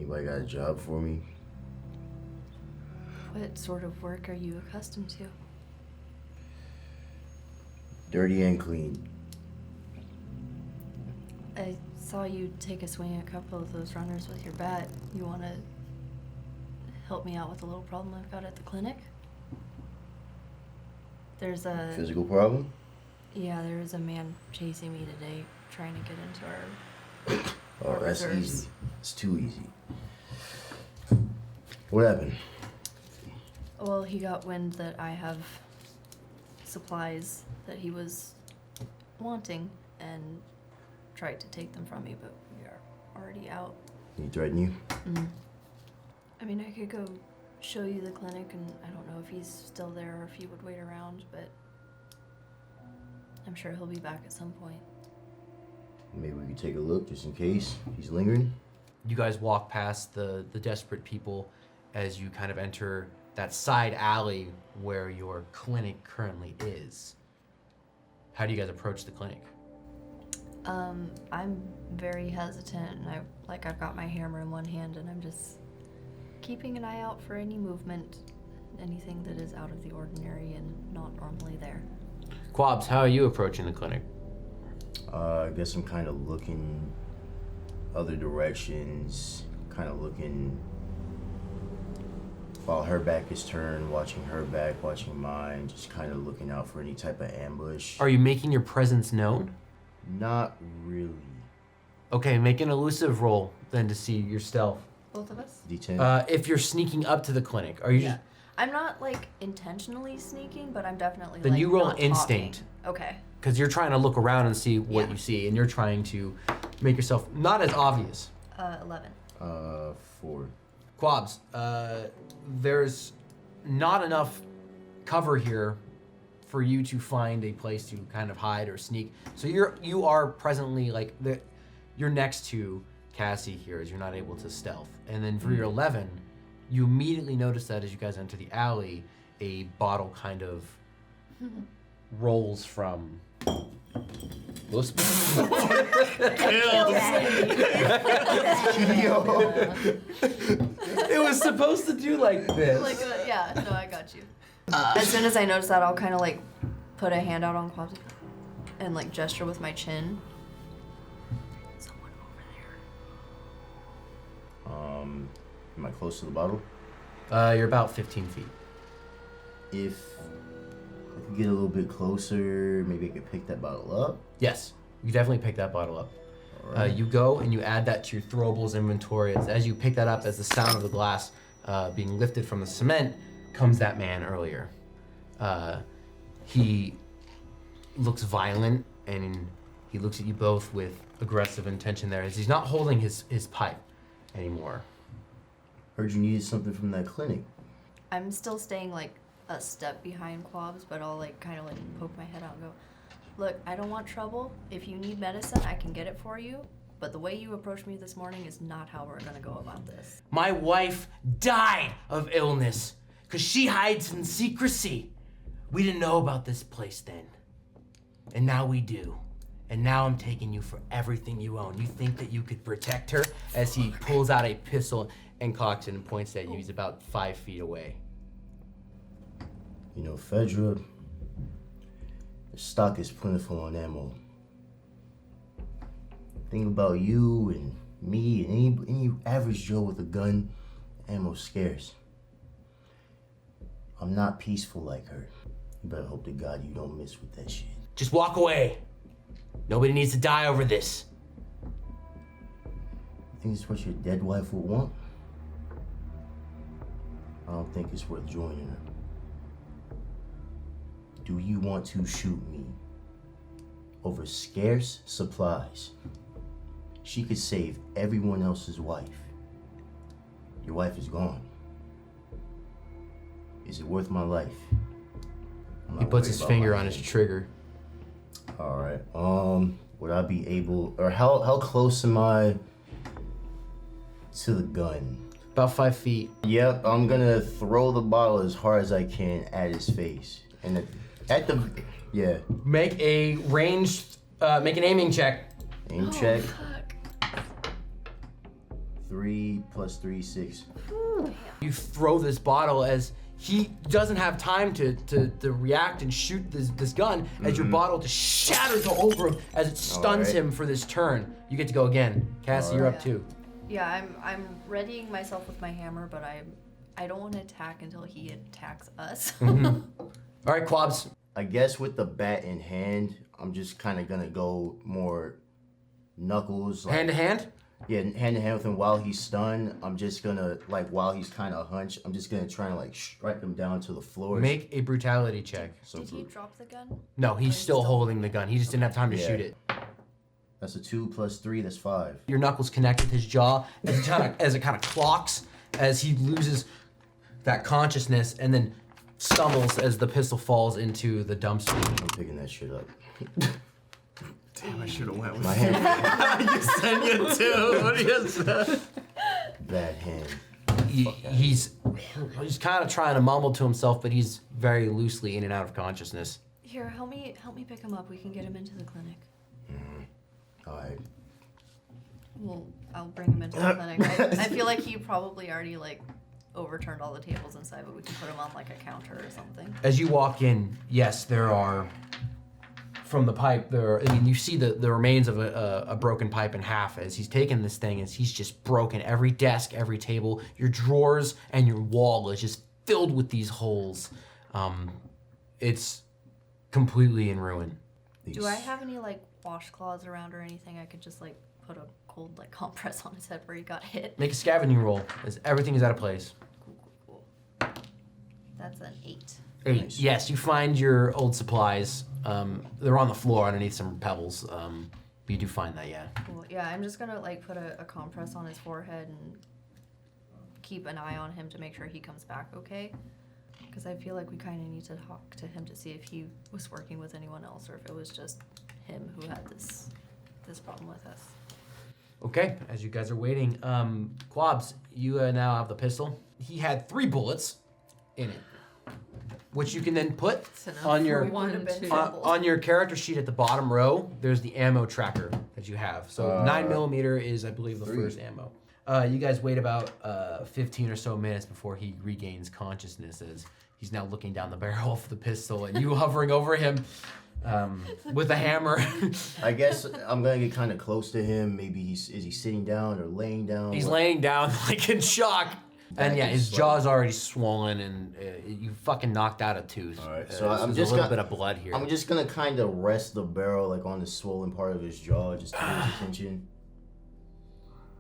Anybody got a job for me? What sort of work are you accustomed to? Dirty and clean. I saw you take a swing at a couple of those runners with your bat. You want to help me out with a little problem I've got at the clinic? There's a... Physical problem? Yeah, there is a man chasing me today, trying to get into our... Oh, that's reserves. easy. It's too easy. What happened? Well, he got wind that I have supplies that he was wanting and tried to take them from me, but we are already out. He threatened you? I mean, I could go show you the clinic, and I don't know if he's still there or if he would wait around, but I'm sure he'll be back at some point. Maybe we could take a look just in case he's lingering. You guys walk past the desperate people as you kind of enter that side alley where your clinic currently is. How do you guys approach the clinic? I'm very hesitant, and I've got my hammer in one hand, and I'm just keeping an eye out for any movement, anything that is out of the ordinary and not normally there. Quabs, how are you approaching the clinic? I guess I'm kind of looking other directions, kind of looking while her back is turned, watching her back, watching mine, just kind of looking out for any type of ambush. Are you making your presence known? Not really. Okay, make an elusive roll then to see your stealth. Both of us? D10? If you're sneaking up to the clinic, are you just... I'm not, intentionally sneaking, but I'm definitely, Then you roll not instinct. talking. Okay. Because you're trying to look around and see what you see, and you're trying to make yourself not as obvious. 11. 4. Quabs, there's not enough cover here for you to find a place to kind of hide or sneak. So you are presently you're next to Cassie here as you're not able to stealth. And then for your 11, you immediately notice that as you guys enter the alley, a bottle kind of rolls from... Whoops. It was supposed to do like this. No, I got you. As soon as I notice that, I'll kind of put a hand out on Quabs and gesture with my chin. Someone over there. Am I close to the bottle? You're about 15 feet. If I could get a little bit closer, maybe I could pick that bottle up. Yes, you definitely pick that bottle up. Right. You go and you add that to your throwables inventory. As you pick that up, as the sound of the glass being lifted from the cement, comes that man earlier. He looks violent, and he looks at you both with aggressive intention there, as he's not holding his pipe anymore. Heard you needed something from that clinic. I'm still staying a step behind Quabs, but I'll kind of poke my head out and go, look, I don't want trouble. If you need medicine, I can get it for you. But the way you approached me this morning is not how we're gonna go about this. My wife died of illness because she hides in secrecy. We didn't know about this place then. And now we do. And now I'm taking you for everything you own. You think that you could protect her? As he pulls out a pistol and cocks it and points at you. He's about 5 feet away. You know, Fedra, the stock is plentiful on ammo. Think about you and me and any average Joe with a gun, ammo's scarce. I'm not peaceful like her. You better hope to God you don't mess with that shit. Just walk away. Nobody needs to die over this. You think it's what your dead wife would want? I don't think it's worth joining her. Do you want to shoot me over scarce supplies? She could save everyone else's wife. Your wife is gone. Is it worth my life? He puts his finger on his trigger. All right. Would I be able, or how close am I to the gun? About 5 feet. Yep, I'm gonna throw the bottle as hard as I can at his face. And yeah. Make a ranged, make an aiming check. Aim check. Fuck. 3 plus 3, 6. You throw this bottle as he doesn't have time to react and shoot this gun as your bottle just shatters all over him as it stuns him for this turn. You get to go again. Cassie, you're up too. Yeah, I'm readying myself with my hammer, but I don't want to attack until he attacks us. All right, Quabs. I guess with the bat in hand, I'm just kind of gonna go more knuckles. Like, Hand to hand? Yeah, hand to hand with him while he's stunned. I'm just gonna, like, while he's kind of hunched, I'm just gonna try and, like, strike him down to the floor. Make a brutality check. So Did he drop the gun? No, he's still holding the gun. He just didn't have time to shoot it. That's a 2 plus 3, that's 5. Your knuckles connect with his jaw as it kind of clocks as he loses that consciousness and then stumbles as the pistol falls into the dumpster. I'm picking that shit up. Damn, I should have went with My hand. you said you too. What do you say? Bad hand. He's kind of trying to mumble to himself, but he's very loosely in and out of consciousness. Here, help me pick him up. We can get him into the clinic. Alright. Well, I'll bring him into the clinic. I feel like he probably already like overturned all the tables inside, but we can put him on like a counter or something. As you walk in, yes, there are from the pipe. You see the remains of a broken pipe in half as he's taken this thing. As he's just broken every desk, every table, your drawers, and your wall is just filled with these holes. It's completely in ruin. Do I have any like washcloths around or anything? I could just like put a cold like compress on his head where he got hit. Make a scavenging roll as everything is out of place. Cool. That's an 8. 8. Nice. Yes, you find your old supplies. They're on the floor underneath some pebbles. You do find that, yeah. Cool. Yeah, I'm just gonna like put a compress on his forehead and keep an eye on him to make sure he comes back okay. Because I feel like we kind of need to talk to him to see if he was working with anyone else or if it was just him who had this problem with us. Okay, as you guys are waiting, Quabs, you now have the pistol. He had 3 bullets in it, which you can then put on your on your character sheet at the bottom row. There's the ammo tracker that you have. So 9mm is, I believe, the 3. first ammo. You guys wait about 15 or so minutes before he regains consciousness as he's now looking down the barrel of the pistol and you hovering over him with a hammer. I guess I'm gonna get kind of close to him. Maybe is he sitting down or laying down? He's laying down like in shock. And yeah, his jaw's already swollen and you fucking knocked out a tooth. All right, so I'm there's just a little gonna, bit of blood here. I'm just gonna kind of rest the barrel like on the swollen part of his jaw, just to get his attention.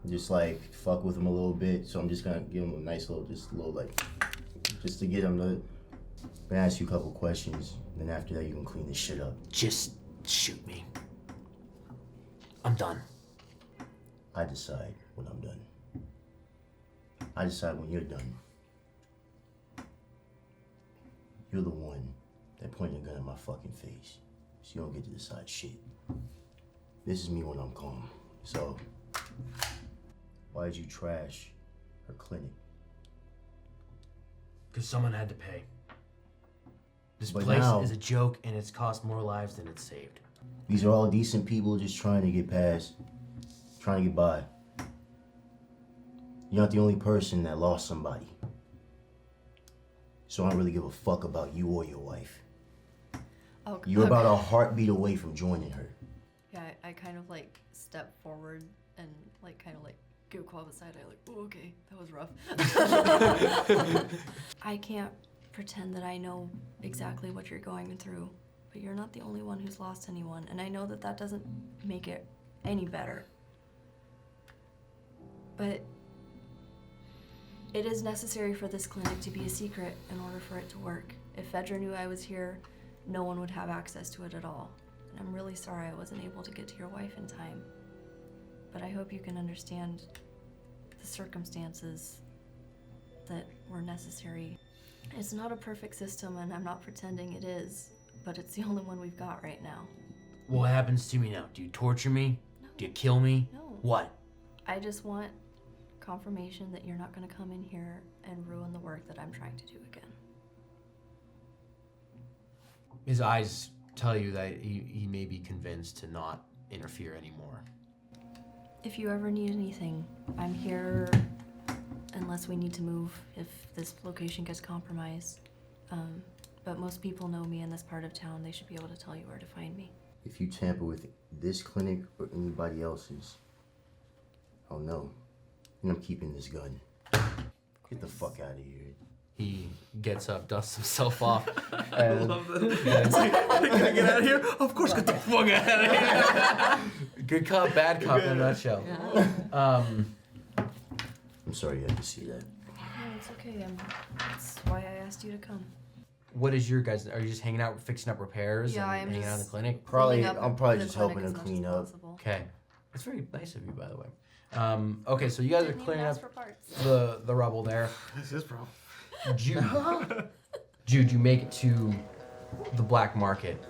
Just like fuck with him a little bit. So I'm just gonna give him a nice little, just to get him to. I'm gonna ask you a couple questions. Then after that, you can clean this shit up. Just shoot me. I'm done. I decide when I'm done. I decide when you're done. You're the one that pointed a gun in my fucking face. So you don't get to decide shit. This is me when I'm calm. So, why'd you trash her clinic? Because someone had to pay. This But place now- is a joke and it's cost more lives than it's saved. These are all decent people just trying to get past, trying to get by. You're not the only person that lost somebody. So I don't really give a fuck about you or your wife. Oh, You're about a heartbeat away from joining her. Yeah, I kind of like step forward and like kind of like give Quab a side eye like, oh, okay, that was rough. I can't pretend that I know exactly what you're going through, but you're not the only one who's lost anyone, and I know that that doesn't make it any better. But it is necessary for this clinic to be a secret in order for it to work. If Fedra knew I was here, no one would have access to it at all. And I'm really sorry I wasn't able to get to your wife in time. But I hope you can understand the circumstances that were necessary. It's not a perfect system, and I'm not pretending it is, but it's the only one we've got right now. What happens to me now? Do you torture me? No. Do you kill me? No. What? I just want confirmation that you're not going to come in here and ruin the work that I'm trying to do again. His eyes tell you that he may be convinced to not interfere anymore. If you ever need anything, I'm here unless we need to move if this location gets compromised. But most people know me in this part of town. They should be able to tell you where to find me. If you tamper with this clinic or anybody else's, I'll know. And I'm keeping this gun. Get the fuck out of here. He gets up, dusts himself off. I And love that. It's like, can I get out of here? Of course, get the fuck out of here. good cop, bad cop in a nutshell. I'm sorry you had to see that. No, it's okay. That's why I asked you to come. What is your guys? Are you just hanging out, fixing up repairs, Yeah, and I'm hanging out in the just- clinic? Probably, Cleaning up I'm probably the just clinic helping as to much clean as up. possible. Okay, that's very nice of you, by the way. Okay, so you guys are Didn't even cleaning up ask for parts. the rubble there. This is problem. Jude, you make it to the black market.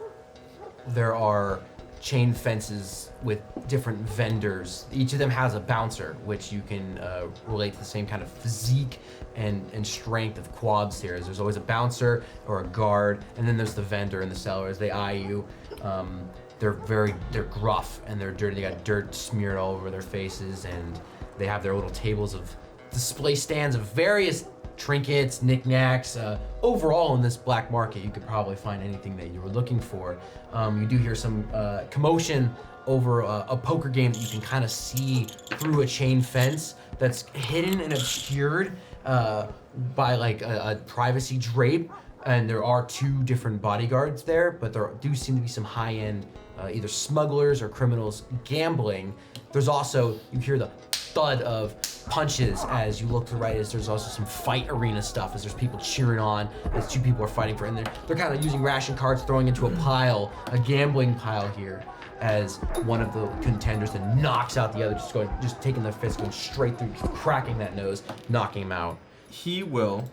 There are chain fences with different vendors. Each of them has a bouncer, which you can relate to the same kind of physique and strength of quads here. There's always a bouncer or a guard, and then there's the vendor and the seller as they eye you. They're gruff and they're dirty. They got dirt smeared all over their faces, and they have their little tables of display stands of various trinkets, knickknacks. Overall, in this black market, you could probably find anything that you were looking for. You do hear some commotion over a poker game that you can kind of see through a chain fence that's hidden and obscured by like a privacy drape. And there are two different bodyguards there, but there do seem to be some high-end either smugglers or criminals gambling. There's also, you hear the thud of punches as you look to the right, as there's also some fight arena stuff, as there's people cheering on, as two people are fighting for, and they're kind of using ration cards, throwing into a pile, a gambling pile here, as one of the contenders then knocks out the other, just taking their fist, going straight through, cracking that nose, knocking him out. He will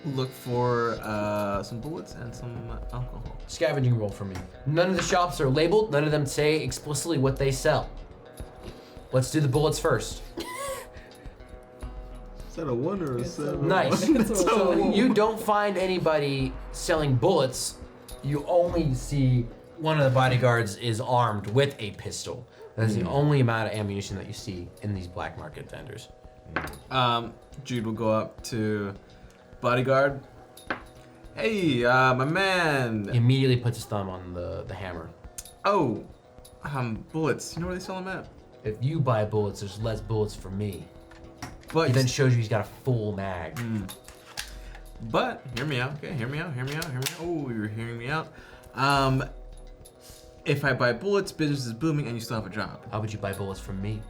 look for some bullets and some alcohol. Scavenging roll for me. None of the shops are labeled, none of them say explicitly what they sell. Let's do the bullets first. Is that a 1 or a 7? Nice. So you don't find anybody selling bullets. You only see one of the bodyguards is armed with a pistol. That's the only amount of ammunition that you see in these black market vendors. Jude will go up to bodyguard. Hey, my man. He immediately puts his thumb on the hammer. Oh, bullets. You know where they sell them at? If you buy bullets, there's less bullets for me. But He then shows you he's got a full mag. But hear me out, okay? Hear me out. Oh, you're hearing me out. If I buy bullets, business is booming, and you still have a job. How would you buy bullets from me?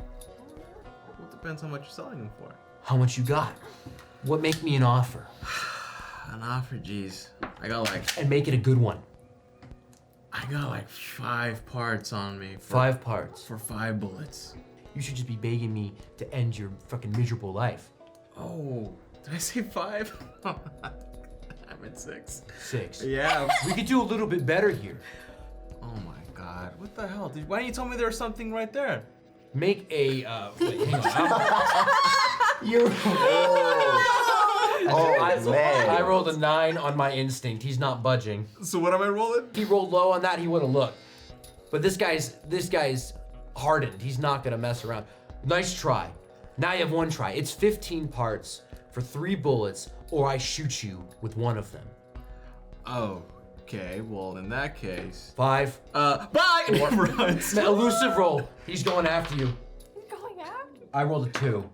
Well, it depends how much you're selling them for. How much you got? What make me an offer? An offer, geez. I got And make it a good one. 5 parts on me. 5 parts. For 5 bullets. You should just be begging me to end your fucking miserable life. Oh, did I say 5? I meant 6. 6. Yeah. We could do a little bit better here. Oh my God, what the hell? Why didn't you tell me there was something right there? Make a, wait, hang on. You. I rolled a 9 on my instinct. He's not budging. So what am I rolling? He rolled low on that, he would have looked. But this guy's hardened. He's not gonna mess around. Nice try. Now you have 1 try. It's 15 parts for 3 bullets, or I shoot you with 1 of them. Oh, okay. Well, in that case. 5. Bye! Right. Elusive roll. He's going after you. You're going after? I rolled a 2.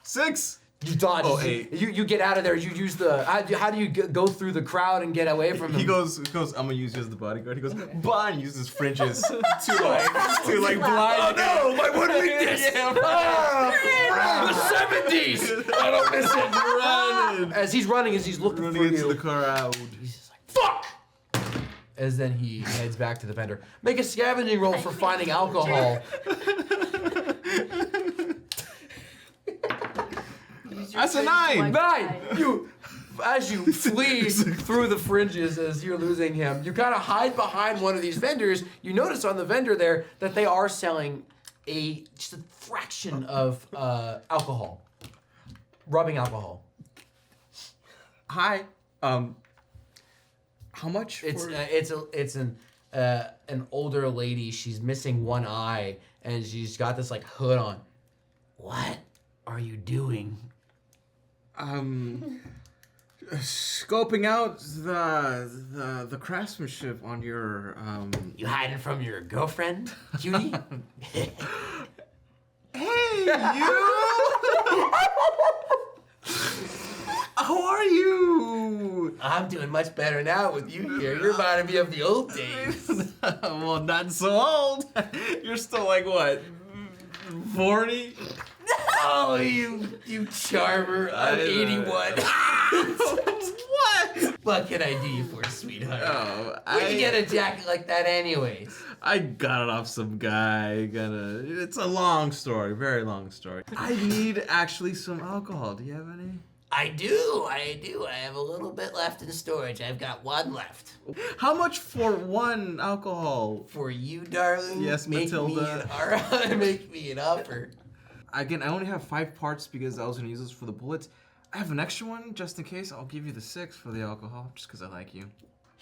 6! You dodge. Oh, You- 8. You get out of there. You use the. How do you go through the crowd and get away from him? He goes, I'm gonna use you as the bodyguard. He goes, bye, and uses fringes to like blind. Oh no, my one weakness. The 70s. I don't miss it. Running. As he's looking Running for into you, the crowd. he's just like, fuck! As then he heads back to the vendor. Make a scavenging roll for finding alcohol. That's a 9. 9! As you flee through the fringes as you're losing him, you kind of hide behind one of these vendors. You notice on the vendor there that they are selling just a fraction of alcohol. Rubbing alcohol. Hi. How much? It's an older lady. She's missing 1 eye, and she's got this like hood on. What are you doing? Scoping out the craftsmanship on your You hiding from your girlfriend, Judy? Hey, you! How are you? I'm doing much better now with you here. You're reminding me of the old days. Well, not so old. You're still like what? 40? Oh, you charmer. I'm 81. What? What can I do you for, sweetheart? Oh, Where'd you get a jacket like that anyways? I got it off some guy. It's a long story, very long story. I need actually some alcohol. Do you have any? I do. I have a little bit left in storage. I've got one left. How much for one alcohol? For you, darling. Yes, Matilda. Make me an offer. Again, I only have 5 parts because I was gonna use this for the bullets. I have an extra one just in case. I'll give you the 6 for the alcohol just because I like you.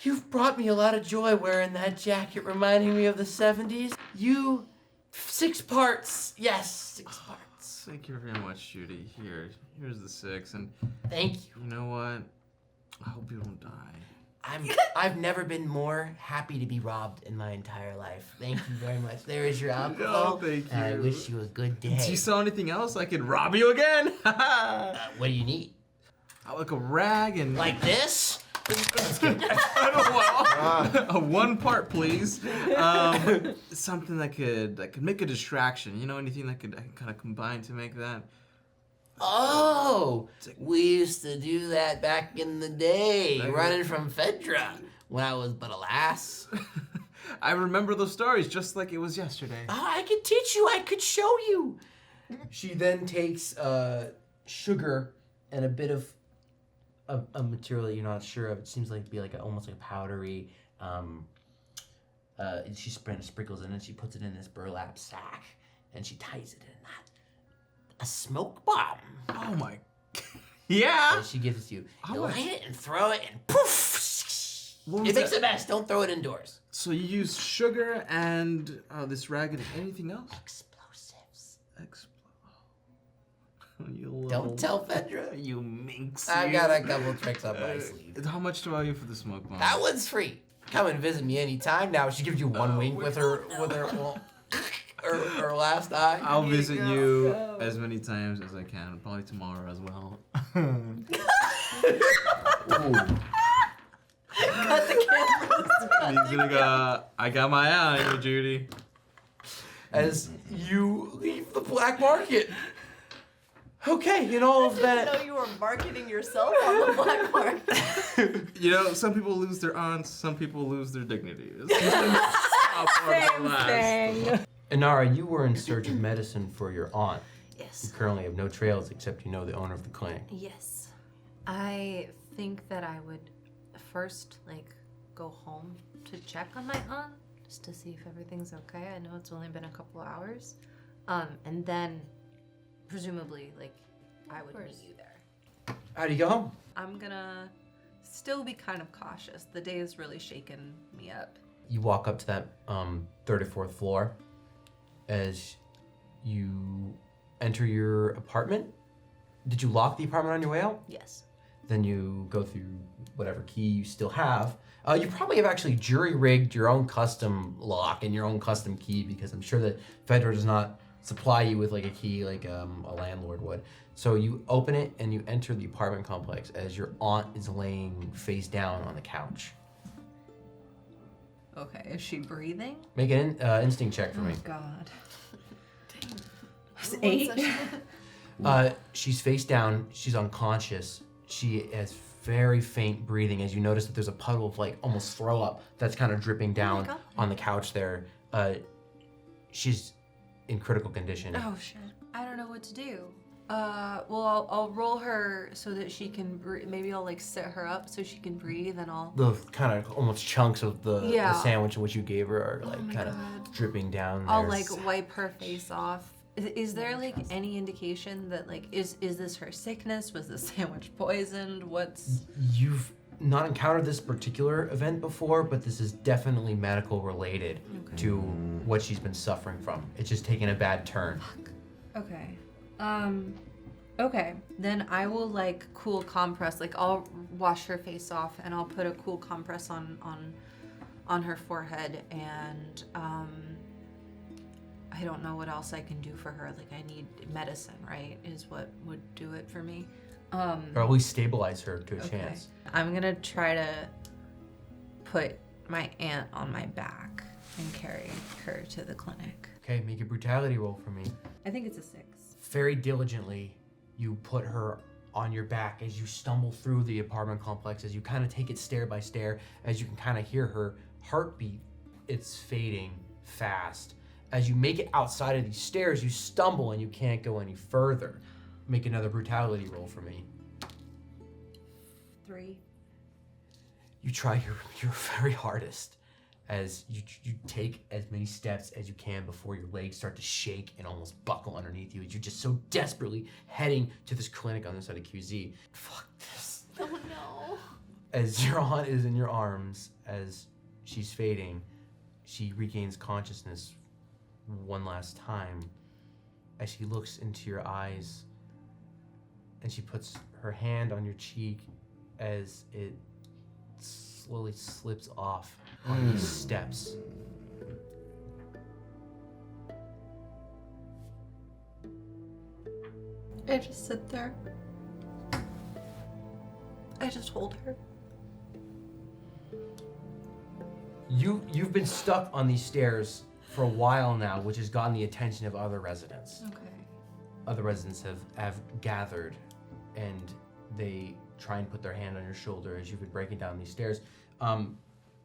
You've brought me a lot of joy wearing that jacket, reminding me of the 70s. 6 parts. Yes, 6 parts. Thank you very much, Judy. Here's the 6, and Thank you. you know what? I hope you don't die. I've never been more happy to be robbed in my entire life. Thank you very much. There is your alcohol. Oh, thank you. And I wish you a good day. Do you sell anything else? I could rob you again. What do you need? I like a rag and Like this? I don't know. A 1 part, please. Something that could make a distraction. You know, anything that could kind of combine to make that. Oh, we used to do that back in the day, Back in- running from Fedra when I was but a lass. I remember those stories just like it was yesterday. Oh, I could teach you. I could show you. She then takes sugar and a bit of a material that you're not sure of. It seems like it'd be like almost like a powdery. She sprinkles it and she puts it in this burlap sack and she ties it in that. A smoke bomb. Oh my. Yeah. And she gives it to you. How You much? light it and throw it and poof. What was It makes that? a mess. Don't throw it indoors. So you use sugar and this rag and anything else? Explosives. You little, Don't tell Fedra. You minx. I've got a couple tricks up my sleeve. How much do I owe you for the smoke bomb? That one's free. Come and visit me anytime. Now she gives you one wink with her her last eye. I'll visit you as many times as I can. Probably tomorrow as well. Cut the camera. He's gonna go. I got my eye on you, Judy. As you leave the black market. Okay, in all of I didn't that. know you were marketing yourself on the black market. You know, some people lose their aunts, some people lose their dignity. Same thing. Inara, you were in search of medicine for your aunt. You Yes. currently have no trails except you know the owner of the clinic. Yes. I think that I would first, go home to check on my aunt, just to see if everything's okay. I know it's only been a couple hours. And then, presumably, I would meet you there. How do you go home? I'm gonna still be kind of cautious. The day has really shaken me up. You walk up to that 34th floor. As you enter your apartment. Did you lock the apartment on your way out? Yes. Then you go through whatever key you still have. You probably have actually jury-rigged your own custom lock and your own custom key because I'm sure that Fedra does not supply you with a key like a landlord would. So you open it and you enter the apartment complex as your aunt is laying face down on the couch. Okay, is she breathing? Make an instinct check for me. Oh God. It's 8. She's face down. She's unconscious. She has very faint breathing as you notice that there's a puddle of almost throw up that's kind of dripping down God. on the couch there. She's in critical condition. Oh shit. I don't know what to do. Well, I'll roll her so that she can breathe. Maybe I'll sit her up so she can breathe, and I'll. The kind of almost chunks of the Yeah. sandwich which you gave her are Oh my kind of God. dripping down. I'll there. wipe her face off. Is there any indication that is this her sickness? Was the sandwich poisoned? What's You've not encountered this particular event before, but this is definitely medical related to what she's been suffering from. It's just taken a bad turn. Okay. Okay. Then I will like cool compress. Like I'll wash her face off and I'll put a cool compress on her forehead and I don't know what else I can do for her. Like I need medicine, right? Is what would do it for me. Or at least stabilize her to a chance. I'm gonna try to put my aunt on my back and carry her to the clinic. Okay, make a brutality roll for me. I think it's a 6. Very diligently, you put her on your back as you stumble through the apartment complex, as you kind of take it stair by stair, as you can kind of hear her heartbeat. It's fading fast. As you make it outside of these stairs, you stumble and you can't go any further. Make another brutality roll for me. 3. You try your very hardest as you take as many steps as you can before your legs start to shake and almost buckle underneath you as you're just so desperately heading to this clinic on the side of QZ. Fuck this. Oh no. As your aunt is in your arms, as she's fading, she regains consciousness one last time as she looks into your eyes and she puts her hand on your cheek as it slowly slips off on these steps. I just sit there. I just hold her. You've been stuck on these stairs for a while now, which has gotten the attention of other residents. Okay. Other residents have gathered and they try and put their hand on your shoulder as you've been breaking down these stairs.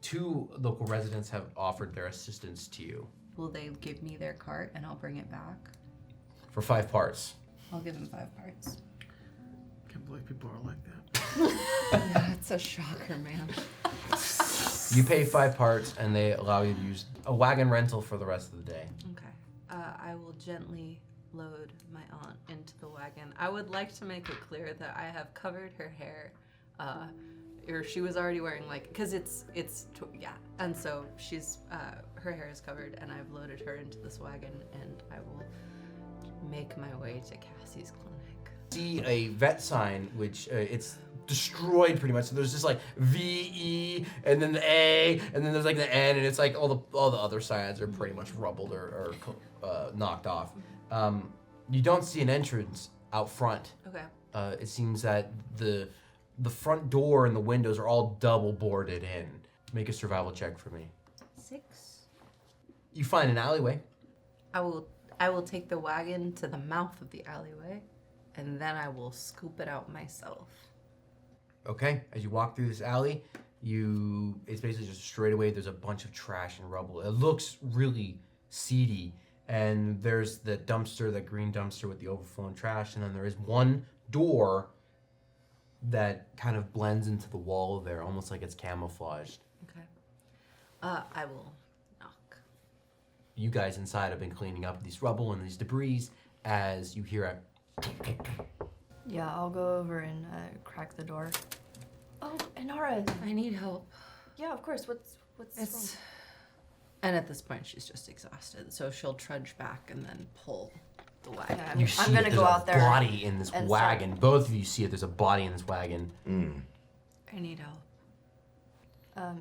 2 local residents have offered their assistance to you. Will they give me their cart and I'll bring it back? For 5 parts. I'll give them 5 parts. Can't believe people are like that. Yeah, it's a shocker, man. You pay 5 parts and they allow you to use a wagon rental for the rest of the day. Okay. I will gently load my aunt into the wagon. I would like to make it clear that I have covered her hair. Or she was already wearing because yeah. And so she's, her hair is covered and I've loaded her into this wagon and I will make my way to Cassie's clinic. See a vet sign, which it's destroyed pretty much. So there's just like V-E and then the A and then there's like the N and it's like all the other signs are pretty much rubbled or knocked off. You don't see an entrance out front. Okay. It seems that the front door and the windows are all double boarded in. Make a survival check for me. 6. You find an alleyway. I will take the wagon to the mouth of the alleyway and then I will scoop it out myself. Okay, as you walk through this alley, it's basically just straight away. There's a bunch of trash and rubble. It looks really seedy. And there's the dumpster, that green dumpster with the overflowing trash. And then there is one door that kind of blends into the wall there, almost like it's camouflaged. Okay. I will knock. You guys inside have been cleaning up these rubble and these debris as you hear a... Yeah, I'll go over and crack the door. Oh, Inara. I need help. Yeah, of course. What's wrong? And at this point she's just exhausted, so she'll trudge back and then pull the wagon. Yeah, You see I'm gonna that go there's out a there body in this and wagon. Both of you see it. There's a body in this wagon. I need help.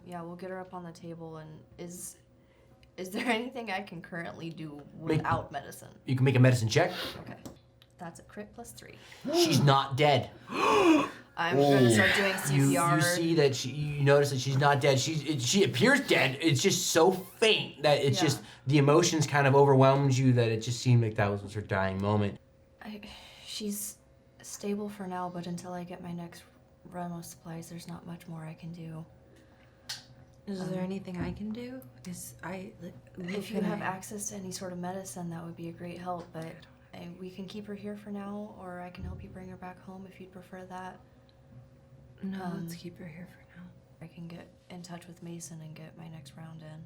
Yeah, we'll get her up on the table. And is there anything I can currently do without medicine? You can make a medicine check. Okay, that's a crit +3. She's not dead. I'm gonna start doing CPR. You see that you notice that she's not dead. She appears dead. It's just so faint that it's just the emotions kind of overwhelmed you that it just seemed like that was her dying moment. She's stable for now, but until I get my next run of supplies, there's not much more I can do. Is there anything I can do? If you have access to any sort of medicine, that would be a great help. But we can keep her here for now, or I can help you bring her back home if you'd prefer that. No, let's keep her here for now. I can get in touch with Mason and get my next round in.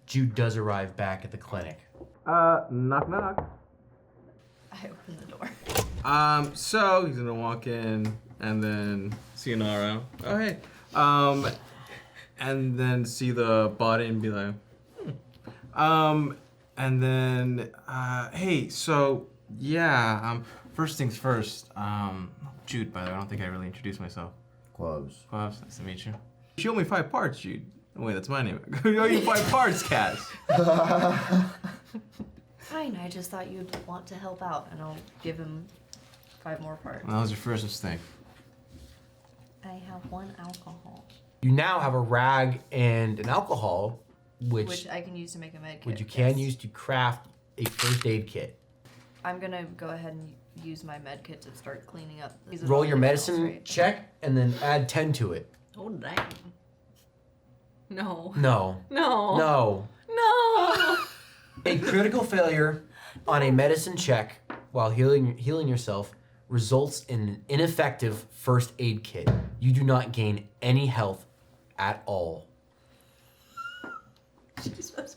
Jude does arrive back at the clinic. Knock knock. I open the door. So he's gonna walk in and then see Inara. Oh hey. And then see the body and be like, And then, hey, so yeah. First things first. Jude, by the way, I don't think I really introduced myself. Quabs. Quabs, nice to meet you. You owe me 5 parts, Jude. Oh, wait, that's my name. You owe you 5 parts, Cass. Fine, I just thought you'd want to help out, and I'll give him 5 more parts. Well, that was your first mistake. I have 1 alcohol. You now have a rag and an alcohol, which I can use to make a med kit. you can yes. use to craft a first aid kit. I'm gonna go ahead and use my med kit to start cleaning up. These are Roll all your the medicine pills, right? check and then add 10 to it. Oh, dang. No. No. No. No. No. A critical failure on a medicine check while healing yourself results in an ineffective first aid kit. You do not gain any health at all. Jesus Christ.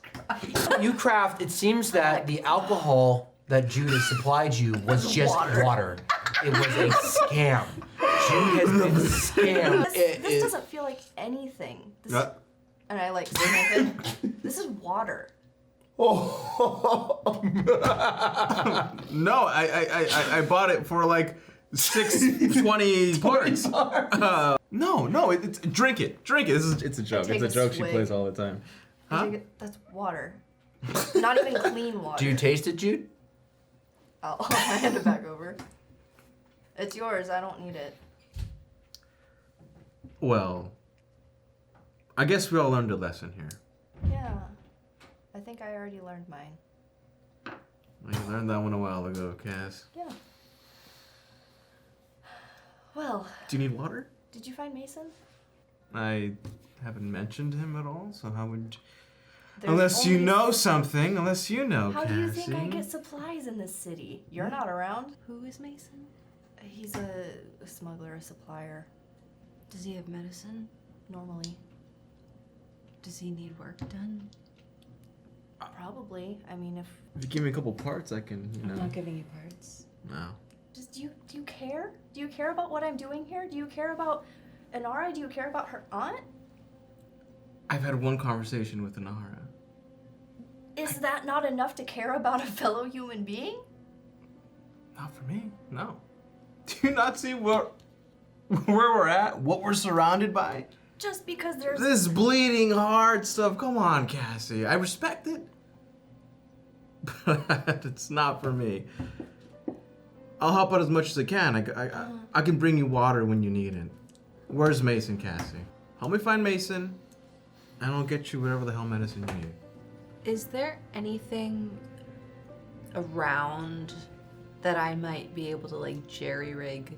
You craft, it seems that the alcohol that Jude has supplied you was just water. It was a scam. Jude has been scammed. This doesn't feel like anything. And I like sniff it. This is water. Oh. No, I bought it for like 620 parts. No, it's drink it. It's a joke. take It's a a joke she swig. plays all the time. Huh? That's water. Not even clean water. Do you taste it, Jude? I'll hand it back over. It's yours. I don't need it. Well, I guess we all learned a lesson here. Yeah. I think I already learned mine. I learned that one a while ago, Cass. Yeah. Well, Do you need water? did you find Mason? I haven't mentioned him at all, so how would... There's Unless you only- know something, unless you know, How Cassie. do you think I get supplies in this city? You're not around. Who is Mason? He's a smuggler, a supplier, Does he have medicine? normally. Does he need work done? Probably. I mean, if If you give me a couple parts, I can, you I'm know... not giving you parts. No. just do you care? Do you care about what I'm doing here? Do you care about Inara? Do you care about her aunt? I've had one conversation with Inara. Is that not enough to care about a fellow human being? Not for me, no. Do you not see where we're at? What we're surrounded by? Just because there's This bleeding heart stuff. Come on, Cassie. I respect it. But it's not for me. I'll help out as much as I can. I can bring you water when you need it. Where's Mason, Cassie? Help me find Mason, and I'll get you whatever the hell medicine you need. Is there anything around that I might be able to like jerry-rig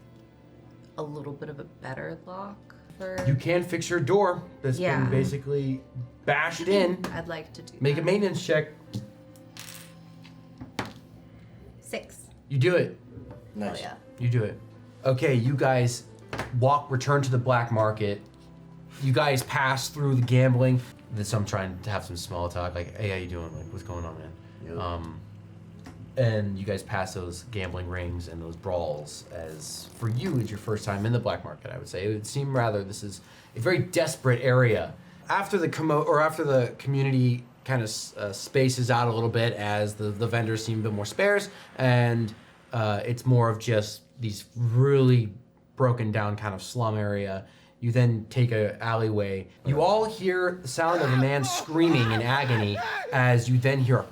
a little bit of a better lock for? You can fix your door that's Yeah. been basically bashed in. I'd like to do Make a that. maintenance check. 6. You do it. Oh yeah. You do it. Okay, you guys return to the black market. You guys pass through the gambling. So I'm trying to have some small talk, like, hey, how you doing? Like, what's going on, man? Yep. And you guys pass those gambling rings and those brawls. As for you, it's your first time in the black market, I would say. It would seem rather this is a very desperate area. After the community kind of spaces out a little bit as the vendors seem a bit more sparse, and it's more of just these really broken down kind of slum area. You then take a alleyway. You all hear the sound of a man screaming in agony as you then hear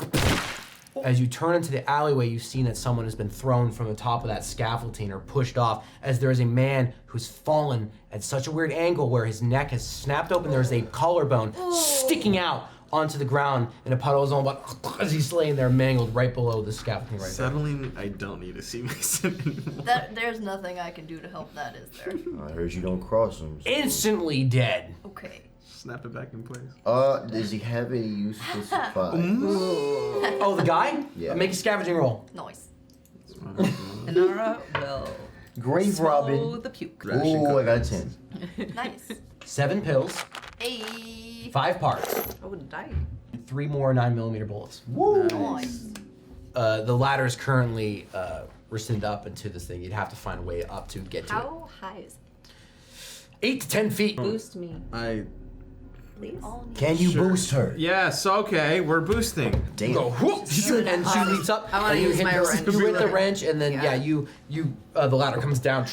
as you turn into the alleyway, you've seen that someone has been thrown from the top of that scaffolding or pushed off, as there is a man who's fallen at such a weird angle where his neck has snapped open. There's a collarbone sticking out onto the ground in a puddle of his own blood as he's laying there mangled right below the scaffolding right there. Suddenly, I don't need to see Mason anymore. There's nothing I can do to help that, is there? I heard you don't cross them. So. Instantly dead. Okay. Snap it back in place. Does he have any useful supplies? Oh, the guy? Yeah. Make a scavenging roll. Nice. Inara will Grave swallow robbing. the puke. Oh, I got 10. Nice. 7 pills, Hey. 5 parts, Oh, die. 3 more 9mm bullets. Woo! Nice. The ladder is currently rescinded up into this thing. You'd have to find a way up to get to it. How high is it? 8 to 10 feet. Boost me. I please? All need- Can you Sure. boost her? Yes, okay, we're boosting. Damn. Go whoop, and she leaps up. I wanna and you use hit my the, wrench. You hit the wrench, and then Yeah. you the ladder comes down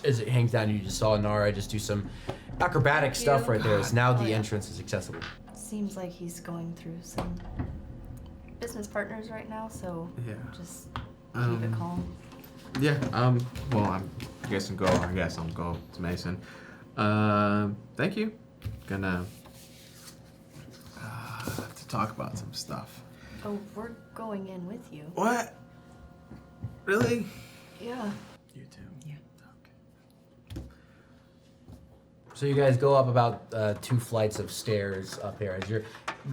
as it hangs down. You just saw Nara just do some acrobatic stuff right there. So now the yeah. entrance is accessible. Seems like he's going through some business partners right now, so Yeah. just keep it calm. Yeah, well, I guess I'm go. I guess I'm go to Mason. Thank you. Gonna have to talk about some stuff. Oh, we're going in with you. What? Really? Yeah. You too. Yeah. Okay. So you guys go up about 2 flights of stairs up here. As you're,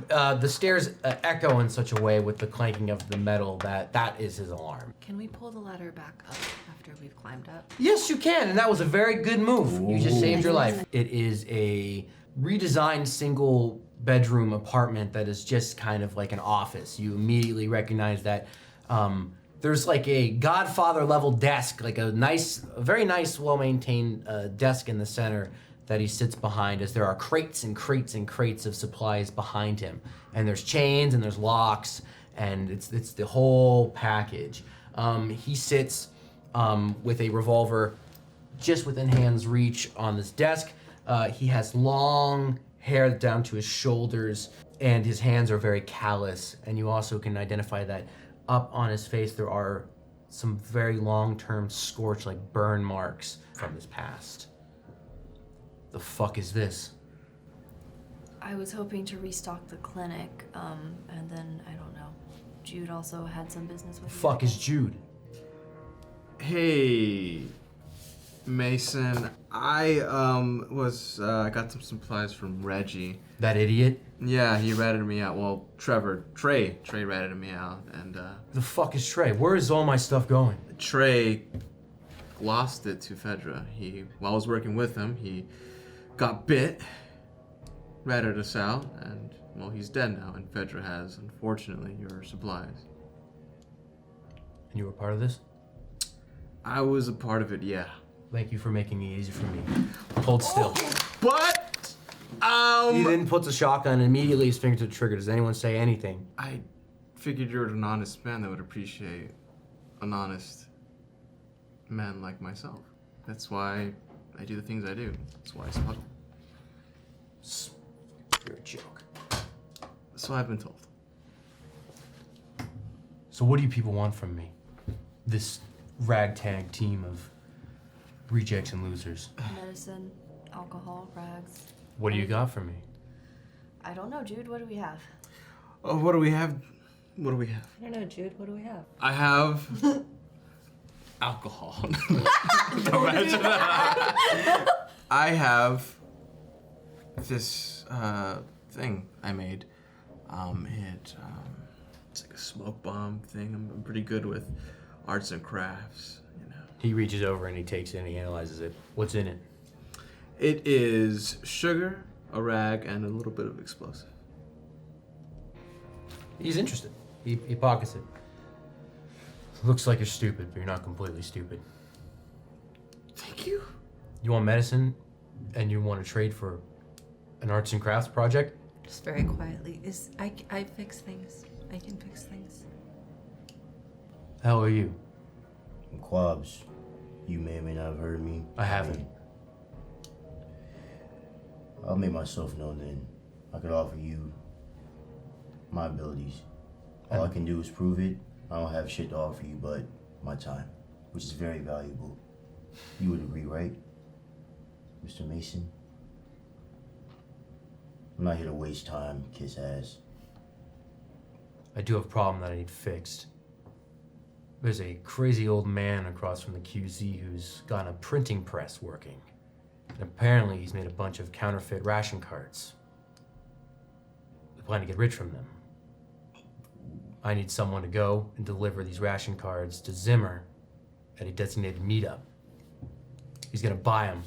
the stairs echo in such a way with the clanking of the metal that is his alarm. Can we pull the ladder back up after we've climbed up? Yes, you can, and that was a very good move. You just Ooh. saved your life. It is a redesigned single bedroom apartment that is just kind of like an office. You immediately recognize that there's like a Godfather level desk, like a very nice, well-maintained desk in the center that he sits behind, as there are crates and crates and crates of supplies behind him. And there's chains and there's locks, and it's the whole package. He sits with a revolver just within hand's reach on this desk. He has long hair down to his shoulders, and his hands are very callous. And you also can identify that up on his face there are some very long-term scorch, like burn marks from his past. The fuck is this? I was hoping to restock the clinic, and then, I don't know. Jude also had some business with you. Fuck is Jude? Hey, Mason. I got some supplies from Reggie. That idiot? Yeah, he ratted me out. Well, Trey ratted me out, and The fuck is Trey? Where is all my stuff going? Trey lost it to Fedra. While I was working with him, he got bit, ratted us out, and well, he's dead now. And Fedra has, unfortunately, your supplies. And you were part of this? I was a part of it, yeah. Thank you for making it easy for me. Hold still. But He then puts a shotgun and immediately his finger to the trigger. Does anyone say anything? I figured you're an honest man that would appreciate an honest man like myself. That's why I do the things I do. That's why I smuggle. You're a joke. So I've been told. So what do you people want from me? This ragtag team of rejects and losers. Medicine, alcohol, rags. What do you got for me? I don't know, Jude. What do we have? Oh, what do we have? What do we have? I don't know, Jude. What do we have? I have alcohol. Imagine that. I have this thing I made. It's like a smoke bomb thing. I'm pretty good with arts and crafts, you know. He reaches over and he takes it and he analyzes it. What's in it? It is sugar, a rag, and a little bit of explosive. He's interested. He pockets it. Looks like you're stupid, but you're not completely stupid. Thank you. You want medicine and you want to trade for an arts and crafts project? Just very quietly. I fix things. I can fix things. How are you? Quabs, you may or may not have heard me. I haven't. I'll make myself known then. I could offer you my abilities. All I can do is prove it. I don't have shit to offer you but my time, which is very valuable. You would agree, right, Mr. Mason? I'm not here to waste time, kiss ass. I do have a problem that I need fixed. There's a crazy old man across from the QZ who's got a printing press working. And apparently he's made a bunch of counterfeit ration cards. We plan to get rich from them. I need someone to go and deliver these ration cards to Zimmer at a designated meetup. He's gonna buy them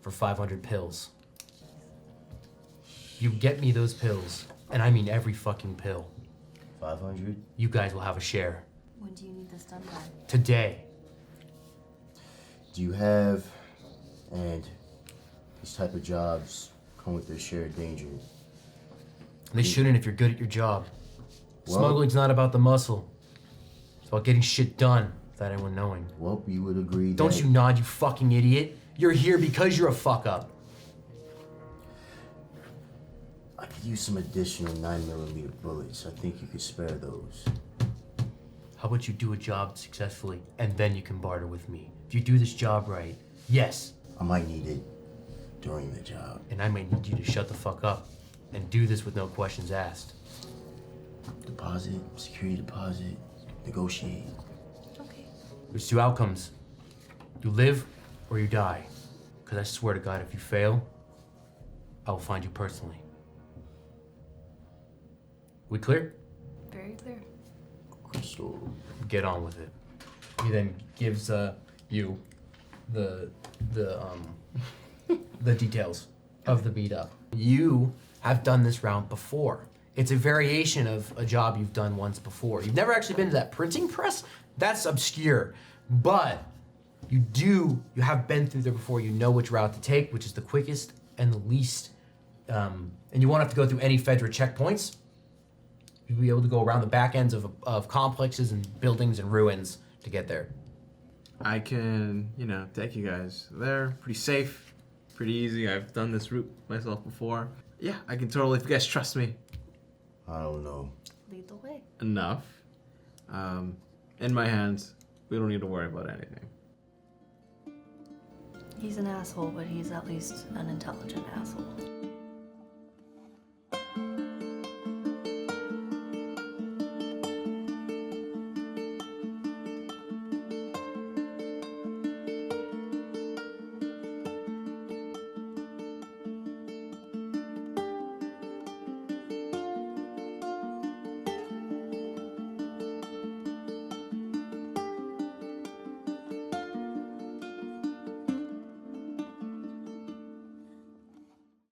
for 500 pills. You get me those pills, and I mean every fucking pill. 500? You guys will have a share. When do you need this done by? Today. Do you have, and these type of jobs, come with their shared danger. They shouldn't if you're good at your job. Well- Smuggling's not about the muscle. It's about getting shit done without anyone knowing. Well, you would agree Don't that... you nod, you fucking idiot. You're here because you're a fuck up. I could use some additional 9mm bullets. I think you could spare those. How about you do a job successfully and then you can barter with me? If you do this job right, yes. I might need it during the job. And I may need you to shut the fuck up and do this with no questions asked. Deposit, security deposit, negotiate. Okay. There's two outcomes. You live or you die. Because I swear to God, if you fail, I will find you personally. We clear? Very clear. Crystal. Get on with it. He then gives you the details of the beat up. You have done this round before. It's a variation of a job you've done once before. You've never actually been to that printing press. That's obscure, but you have been through there before. You know which route to take, which is the quickest and the least, and you won't have to go through any Fedra checkpoints. You'll be able to go around the back ends of complexes and buildings and ruins to get there. I can, take you guys there. Pretty safe, pretty easy. I've done this route myself before. Yeah, I can totally, if you guys trust me I don't know. Lead the way. enough. In my hands, we don't need to worry about anything. He's an asshole, but he's at least an intelligent asshole.